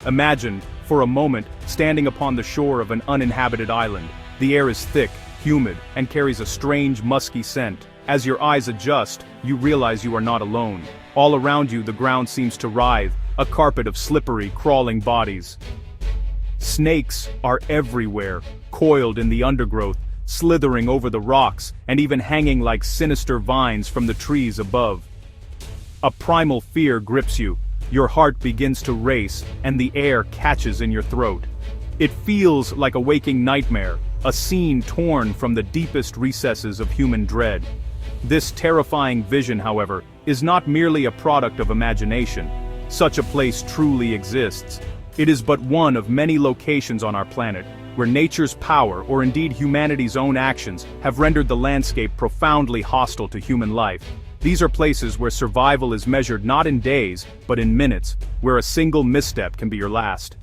Imagine, for a moment, standing upon the shore of an uninhabited island. The air is thick, humid, and carries a strange musky scent. As your eyes adjust, you realize you are not alone. All around you the ground seems to writhe, a carpet of slippery, crawling bodies. Snakes are everywhere, coiled in the undergrowth, slithering over the rocks, and even hanging like sinister vines from the trees above. A primal fear grips you, your heart begins to race, and the air catches in your throat. It feels like a waking nightmare, a scene torn from the deepest recesses of human dread. This terrifying vision, however, is not merely a product of imagination. Such a place truly exists. It is but one of many locations on our planet, where nature's power, or indeed humanity's own actions, have rendered the landscape profoundly hostile to human life. These are places where survival is measured not in days, but in minutes, where a single misstep can be your last.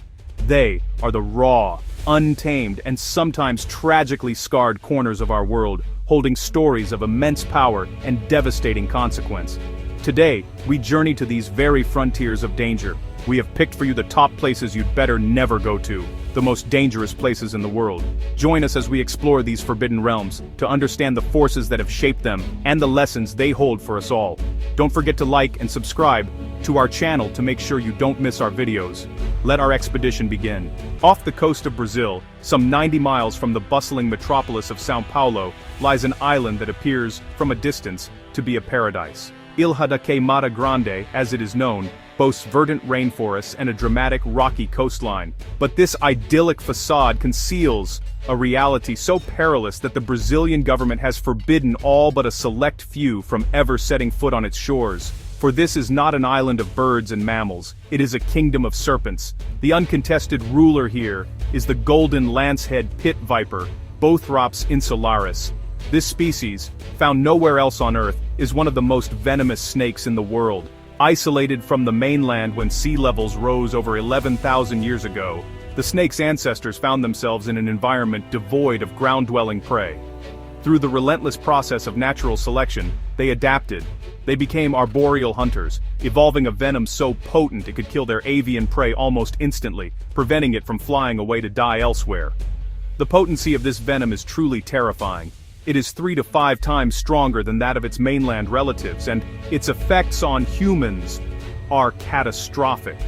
They are the raw, untamed, and sometimes tragically scarred corners of our world, holding stories of immense power and devastating consequence. Today, we journey to these very frontiers of danger. We have picked for you the top places you'd better never go to, the most dangerous places in the world. Join us as we explore these forbidden realms, to understand the forces that have shaped them, and the lessons they hold for us all. Don't forget to like and subscribe to our channel to make sure you don't miss our videos. Let our expedition begin. Off the coast of Brazil, some 90 miles from the bustling metropolis of São Paulo, lies an island that appears, from a distance, to be a paradise. Ilha da Queimada Grande, as it is known, boasts verdant rainforests and a dramatic rocky coastline. But this idyllic facade conceals a reality so perilous that the Brazilian government has forbidden all but a select few from ever setting foot on its shores. For this is not an island of birds and mammals, it is a kingdom of serpents. The uncontested ruler here is the golden lancehead pit viper, Bothrops insularis. This species, found nowhere else on Earth, is one of the most venomous snakes in the world. Isolated from the mainland when sea levels rose over 11,000 years ago, the snake's ancestors found themselves in an environment devoid of ground-dwelling prey. Through the relentless process of natural selection, they adapted. They became arboreal hunters, evolving a venom so potent it could kill their avian prey almost instantly, preventing it from flying away to die elsewhere. The potency of this venom is truly terrifying. It is 3 to 5 times stronger than that of its mainland relatives, and its effects on humans are catastrophic.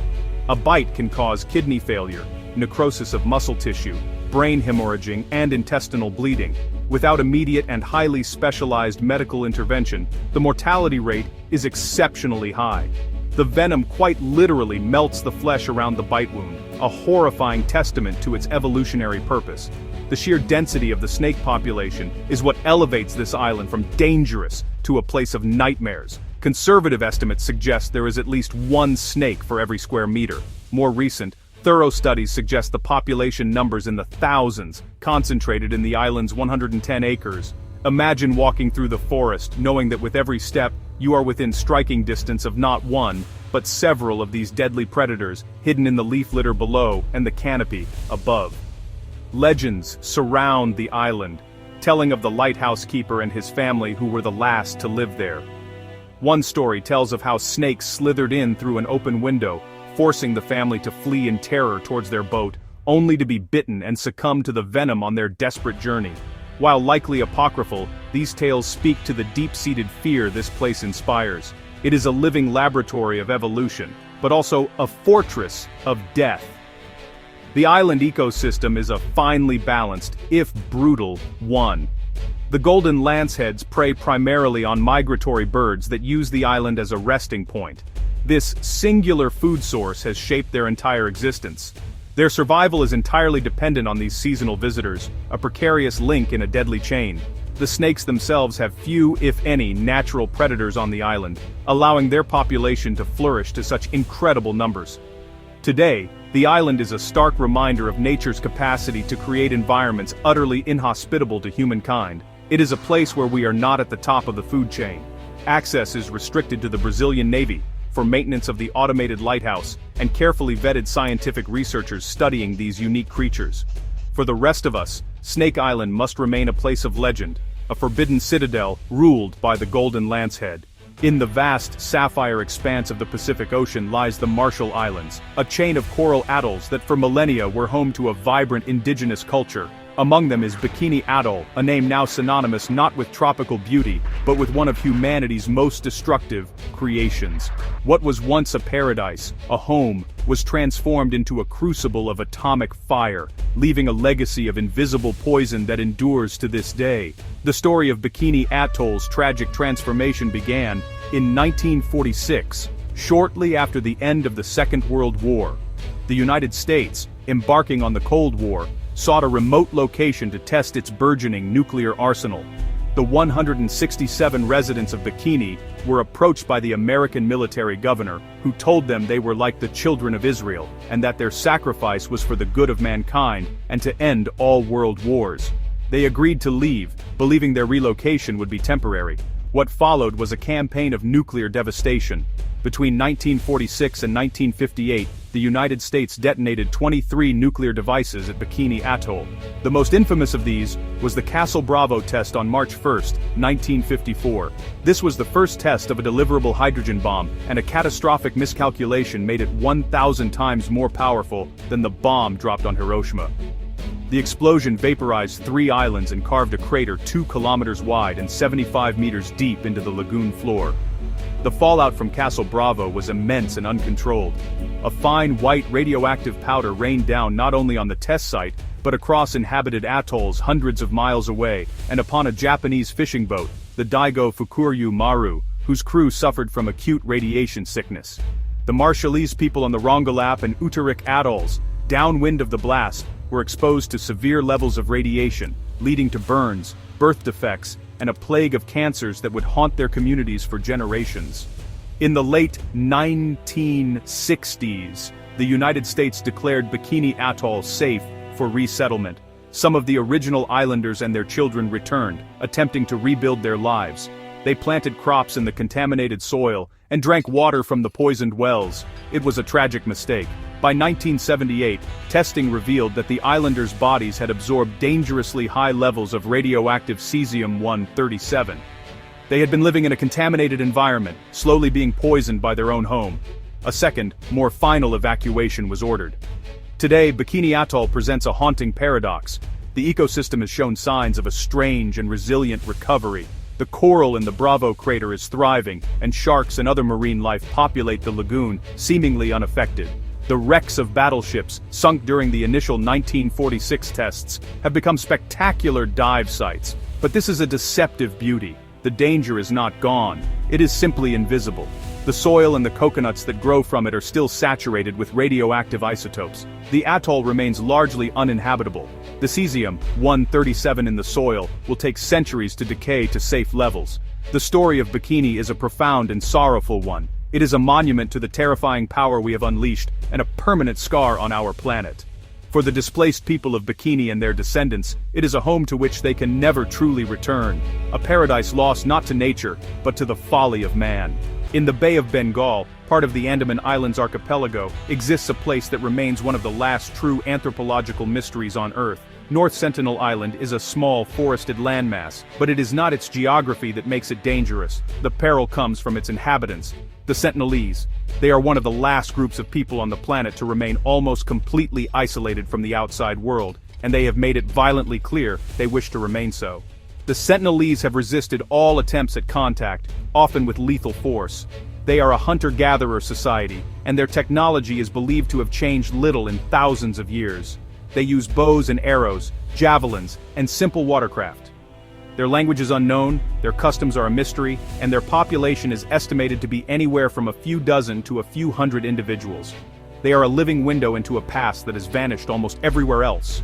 A bite can cause kidney failure, necrosis of muscle tissue, brain hemorrhaging, and intestinal bleeding. Without immediate and highly specialized medical intervention, the mortality rate is exceptionally high. The venom quite literally melts the flesh around the bite wound, a horrifying testament to its evolutionary purpose. The sheer density of the snake population is what elevates this island from dangerous to a place of nightmares. Conservative estimates suggest there is at least one snake for every square meter. More recent, thorough studies suggest the population numbers in the thousands, concentrated in the island's 110 acres. Imagine walking through the forest, knowing that with every step, you are within striking distance of not one, but several of these deadly predators, hidden in the leaf litter below and the canopy above. Legends surround the island, telling of the lighthouse keeper and his family who were the last to live there. One story tells of how snakes slithered in through an open window, forcing the family to flee in terror towards their boat, only to be bitten and succumb to the venom on their desperate journey. While likely apocryphal, these tales speak to the deep-seated fear this place inspires. It is a living laboratory of evolution, but also a fortress of death. The island ecosystem is a finely balanced, if brutal, one. The golden lanceheads prey primarily on migratory birds that use the island as a resting point. This singular food source has shaped their entire existence. Their survival is entirely dependent on these seasonal visitors, a precarious link in a deadly chain. The snakes themselves have few, if any, natural predators on the island, allowing their population to flourish to such incredible numbers. Today, the island is a stark reminder of nature's capacity to create environments utterly inhospitable to humankind. It is a place where we are not at the top of the food chain. Access is restricted to the Brazilian Navy, for maintenance of the automated lighthouse, and carefully vetted scientific researchers studying these unique creatures. For the rest of us, Snake Island must remain a place of legend, a forbidden citadel ruled by the Golden Lancehead. In the vast, sapphire expanse of the Pacific Ocean lies the Marshall Islands, a chain of coral atolls that for millennia were home to a vibrant indigenous culture. Among them is Bikini Atoll, a name now synonymous not with tropical beauty, but with one of humanity's most destructive creations. What was once a paradise, a home, was transformed into a crucible of atomic fire, leaving a legacy of invisible poison that endures to this day. The story of Bikini Atoll's tragic transformation began in 1946, shortly after the end of the Second World War. The United States, embarking on the Cold War, sought a remote location to test its burgeoning nuclear arsenal. The 167 residents of Bikini were approached by the American military governor, who told them they were like the children of Israel, and that their sacrifice was for the good of mankind and to end all world wars. They agreed to leave, believing their relocation would be temporary. What followed was a campaign of nuclear devastation. Between 1946 and 1958, the United States detonated 23 nuclear devices at Bikini Atoll. The most infamous of these was the Castle Bravo test on March 1, 1954. This was the first test of a deliverable hydrogen bomb, and a catastrophic miscalculation made it 1,000 times more powerful than the bomb dropped on Hiroshima. The explosion vaporized 3 islands and carved a crater 2 kilometers wide and 75 meters deep into the lagoon floor. The fallout from Castle Bravo was immense and uncontrolled. A fine white radioactive powder rained down not only on the test site, but across inhabited atolls hundreds of miles away, and upon a Japanese fishing boat, the Daigo Fukuryu Maru, whose crew suffered from acute radiation sickness. The Marshallese people on the Rongelap and Uttarik atolls, downwind of the blast, were exposed to severe levels of radiation, leading to burns, birth defects, and a plague of cancers that would haunt their communities for generations. In the late 1960s, the United States declared Bikini Atoll safe for resettlement. Some of the original islanders and their children returned, attempting to rebuild their lives. They planted crops in the contaminated soil and drank water from the poisoned wells. It was a tragic mistake. By 1978, testing revealed that the islanders' bodies had absorbed dangerously high levels of radioactive cesium-137. They had been living in a contaminated environment, slowly being poisoned by their own home. A second, more final evacuation was ordered. Today, Bikini Atoll presents a haunting paradox. The ecosystem has shown signs of a strange and resilient recovery. The coral in the Bravo crater is thriving, and sharks and other marine life populate the lagoon, seemingly unaffected. The wrecks of battleships, sunk during the initial 1946 tests, have become spectacular dive sites. But this is a deceptive beauty. The danger is not gone. It is simply invisible. The soil and the coconuts that grow from it are still saturated with radioactive isotopes. The atoll remains largely uninhabitable. The cesium-137 in the soil will take centuries to decay to safe levels. The story of Bikini is a profound and sorrowful one. It is a monument to the terrifying power we have unleashed, and a permanent scar on our planet. For the displaced people of Bikini and their descendants, it is a home to which they can never truly return. A paradise lost not to nature, but to the folly of man. In the Bay of Bengal, part of the Andaman Islands archipelago, exists a place that remains one of the last true anthropological mysteries on Earth. North Sentinel Island is a small forested landmass, but it is not its geography that makes it dangerous. The peril comes from its inhabitants, the Sentinelese. They are one of the last groups of people on the planet to remain almost completely isolated from the outside world, and they have made it violently clear they wish to remain so. The Sentinelese have resisted all attempts at contact, often with lethal force. They are a hunter-gatherer society, and their technology is believed to have changed little in thousands of years. They use bows and arrows, javelins, and simple watercraft. Their language is unknown, their customs are a mystery, and their population is estimated to be anywhere from a few dozen to a few hundred individuals. They are a living window into a past that has vanished almost everywhere else.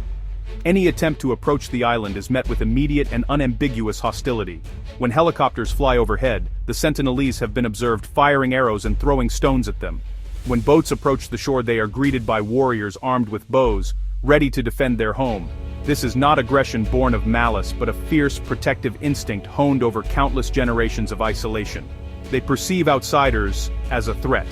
Any attempt to approach the island is met with immediate and unambiguous hostility. When helicopters fly overhead, the Sentinelese have been observed firing arrows and throwing stones at them. When boats approach the shore, they are greeted by warriors armed with bows, ready to defend their home. This is not aggression born of malice, but a fierce protective instinct honed over countless generations of isolation. They perceive outsiders as a threat,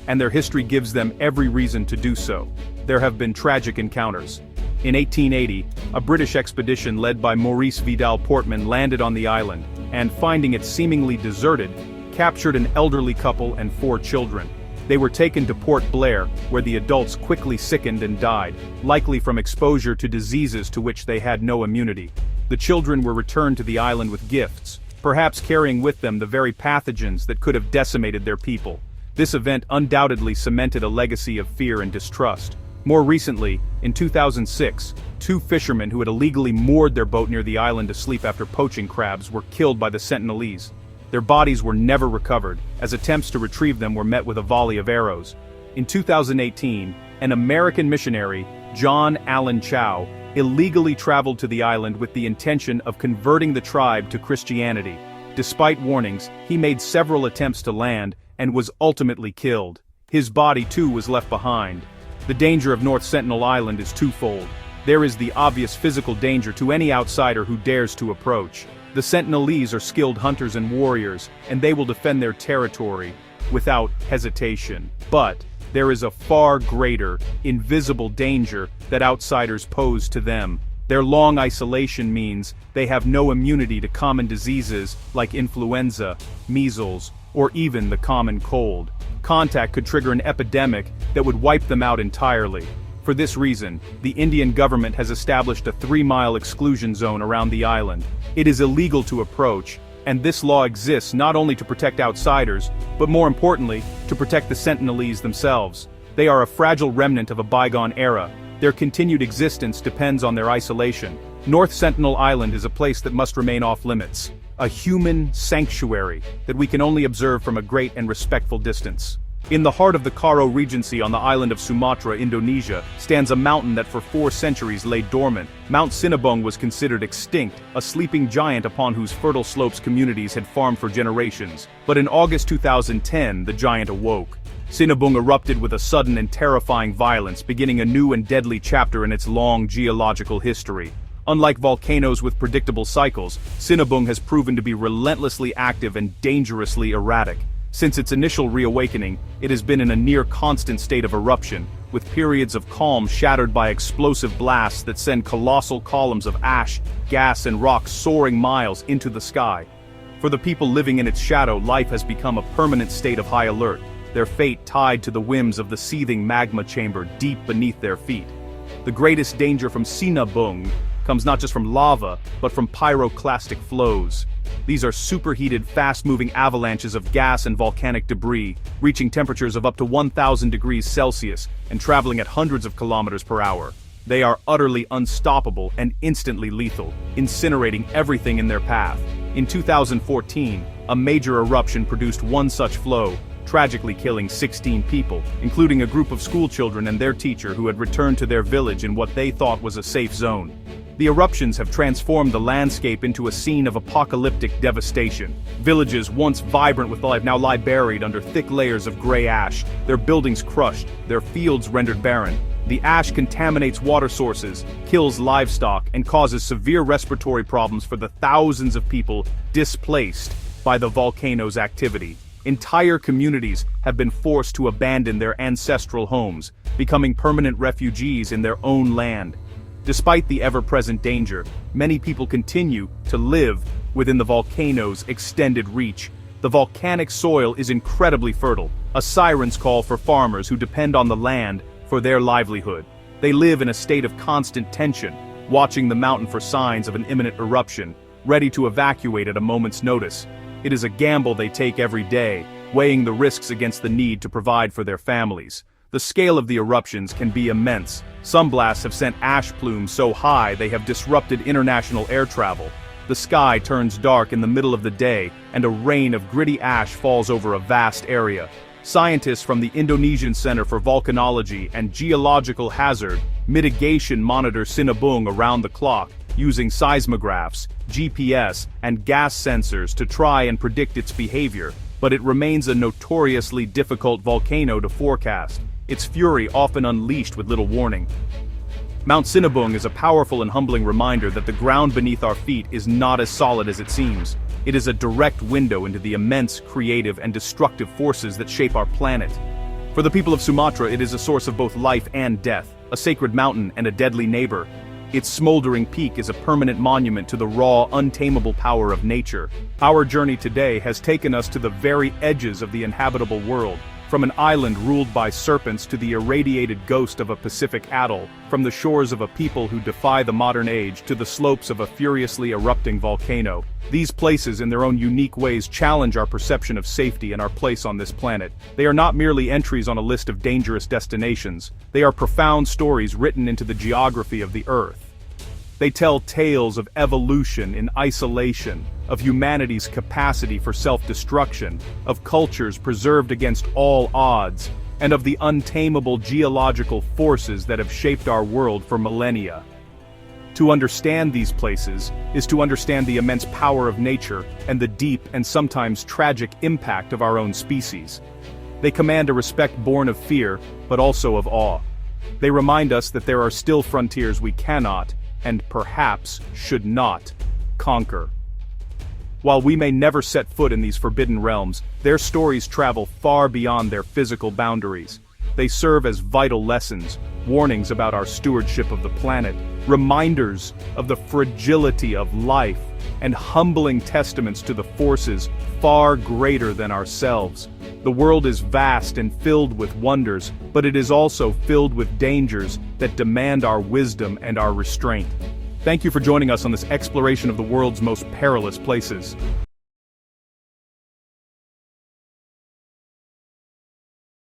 and their history gives them every reason to do so. There have been tragic encounters. In 1880, a British expedition led by Maurice Vidal Portman landed on the island, and finding it seemingly deserted, captured an elderly couple and 4 children. They were taken to Port Blair, where the adults quickly sickened and died, likely from exposure to diseases to which they had no immunity. The children were returned to the island with gifts, perhaps carrying with them the very pathogens that could have decimated their people. This event undoubtedly cemented a legacy of fear and distrust. More recently, in 2006, 2 fishermen who had illegally moored their boat near the island to sleep after poaching crabs were killed by the Sentinelese. Their bodies were never recovered, as attempts to retrieve them were met with a volley of arrows. In 2018, an American missionary, John Allen Chow, illegally traveled to the island with the intention of converting the tribe to Christianity. Despite warnings, he made several attempts to land and was ultimately killed. His body too was left behind. The danger of North Sentinel Island is twofold. There is the obvious physical danger to any outsider who dares to approach. The Sentinelese are skilled hunters and warriors, and they will defend their territory without hesitation. But there is a far greater, invisible danger that outsiders pose to them. Their long isolation means they have no immunity to common diseases like influenza, measles, or even the common cold. Contact could trigger an epidemic that would wipe them out entirely. For this reason, the Indian government has established a 3-mile exclusion zone around the island. It is illegal to approach, and this law exists not only to protect outsiders, but more importantly, to protect the Sentinelese themselves. They are a fragile remnant of a bygone era. Their continued existence depends on their isolation. North Sentinel Island is a place that must remain off-limits. A human sanctuary that we can only observe from a great and respectful distance. In the heart of the Karo Regency on the island of Sumatra, Indonesia, stands a mountain that for 4 centuries lay dormant. Mount Sinabung was considered extinct, a sleeping giant upon whose fertile slopes communities had farmed for generations. But in August 2010, the giant awoke. Sinabung erupted with a sudden and terrifying violence, beginning a new and deadly chapter in its long geological history. Unlike volcanoes with predictable cycles, Sinabung has proven to be relentlessly active and dangerously erratic. Since its initial reawakening, it has been in a near-constant state of eruption, with periods of calm shattered by explosive blasts that send colossal columns of ash, gas and rock soaring miles into the sky. For the people living in its shadow, life has become a permanent state of high alert, their fate tied to the whims of the seething magma chamber deep beneath their feet. The greatest danger from Sinabung comes not just from lava, but from pyroclastic flows. These are superheated, fast-moving avalanches of gas and volcanic debris, reaching temperatures of up to 1,000 degrees Celsius and traveling at hundreds of kilometers per hour. They are utterly unstoppable and instantly lethal, incinerating everything in their path. In 2014, a major eruption produced one such flow, tragically killing 16 people, including a group of schoolchildren and their teacher who had returned to their village in what they thought was a safe zone. The eruptions have transformed the landscape into a scene of apocalyptic devastation. Villages once vibrant with life now lie buried under thick layers of gray ash, their buildings crushed, their fields rendered barren. The ash contaminates water sources, kills livestock, and causes severe respiratory problems for the thousands of people displaced by the volcano's activity. Entire communities have been forced to abandon their ancestral homes, becoming permanent refugees in their own land. Despite the ever-present danger, many people continue to live within the volcano's extended reach. The volcanic soil is incredibly fertile, a siren's call for farmers who depend on the land for their livelihood. They live in a state of constant tension, watching the mountain for signs of an imminent eruption, ready to evacuate at a moment's notice. It is a gamble they take every day, weighing the risks against the need to provide for their families. The scale of the eruptions can be immense. Some blasts have sent ash plumes so high they have disrupted international air travel. The sky turns dark in the middle of the day, and a rain of gritty ash falls over a vast area. Scientists from the Indonesian Center for Volcanology and Geological Hazard Mitigation monitor Sinabung around the clock, using seismographs, GPS, and gas sensors to try and predict its behavior, but it remains a notoriously difficult volcano to forecast, its fury often unleashed with little warning. Mount Sinabung is a powerful and humbling reminder that the ground beneath our feet is not as solid as it seems. It is a direct window into the immense, creative, and destructive forces that shape our planet. For the people of Sumatra, it is a source of both life and death, a sacred mountain and a deadly neighbor. Its smoldering peak is a permanent monument to the raw, untamable power of nature. Our journey today has taken us to the very edges of the inhabitable world, from an island ruled by serpents to the irradiated ghost of a Pacific atoll, from the shores of a people who defy the modern age to the slopes of a furiously erupting volcano. These places in their own unique ways challenge our perception of safety and our place on this planet. They are not merely entries on a list of dangerous destinations, they are profound stories written into the geography of the Earth. They tell tales of evolution in isolation, of humanity's capacity for self-destruction, of cultures preserved against all odds, and of the untamable geological forces that have shaped our world for millennia. To understand these places is to understand the immense power of nature and the deep and sometimes tragic impact of our own species. They command a respect born of fear, but also of awe. They remind us that there are still frontiers we cannot, and perhaps should not, conquer. While we may never set foot in these forbidden realms, their stories travel far beyond their physical boundaries. They serve as vital lessons, warnings about our stewardship of the planet, reminders of the fragility of life, and humbling testaments to the forces far greater than ourselves. The world is vast and filled with wonders, but it is also filled with dangers that demand our wisdom and our restraint. Thank you for joining us on this exploration of the world's most perilous places.